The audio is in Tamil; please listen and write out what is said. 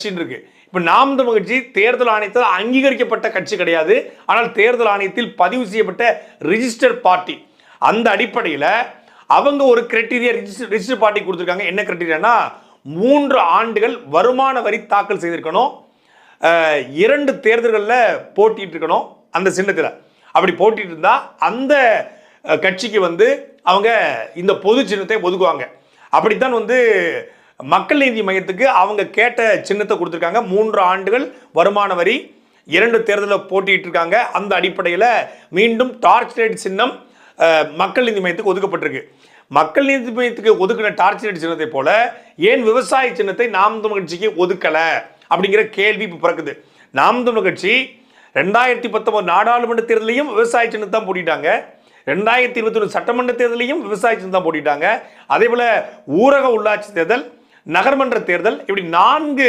இருக்கு. இப்ப நாம் தமிழர் கட்சி தேர்தல் ஆணையத்தால் அங்கீகரிக்கப்பட்ட கட்சி கிடையாது. ஆனால் தேர்தல் ஆணையத்தில் பதிவு செய்யப்பட்ட ரிஜிஸ்டர் பார்ட்டி. அந்த அடிப்படையில் அவங்க ஒரு கிரைட்டீரியா ரிஜிஸ்டர் பார்ட்டி கொடுத்துருக்காங்க. என்ன கிரைட்டீரியானா 3 ஆண்டுகள் வருமான வரி தாக்கல் செய்திருக்கணும், 2 தேர்தல்களில் போட்டிட்டு இருக்கணும் அந்த சின்னத்தில். அப்படி போட்டிட்டு இருந்தா அந்த கட்சிக்கு அவங்க இந்த பொது சின்னத்தை ஒதுக்குவாங்க. அப்படித்தான் மக்கள் நீதி மையத்துக்கு அவங்க கேட்ட சின்னத்தை கொடுத்துருக்காங்க. 3 ஆண்டுகள் வருமான வரி, 2 தேர்தலில் போட்டிட்டு இருக்காங்க. அந்த அடிப்படையில் மீண்டும் டார்ச் லைட் சின்னம் மக்கள் நீதி மையத்துக்கு ஒதுக்கப்பட்டிருக்கு. மக்கள் நீதி மையத்துக்கு ஒதுக்கின டார்ச் லைட் சின்னத்தை போல ஏன் விவசாய சின்னத்தை நாம் தமிழர் கட்சிக்கு ஒதுக்கல அப்படிங்கிற கேள்வி இப்போ பிறக்குது. நாம் தமிழர் கட்சி 2019 நாடாளுமன்ற தேர்தலையும் விவசாய சின்னத்தை தான் போட்டிட்டாங்க, 2021 சட்டமன்ற தேர்தலையும் விவசாய சின்னம் தான் போட்டிட்டாங்க. அதே போல ஊரக உள்ளாட்சி தேர்தல், நகர்மன்ற தேர்தல், இப்படி 4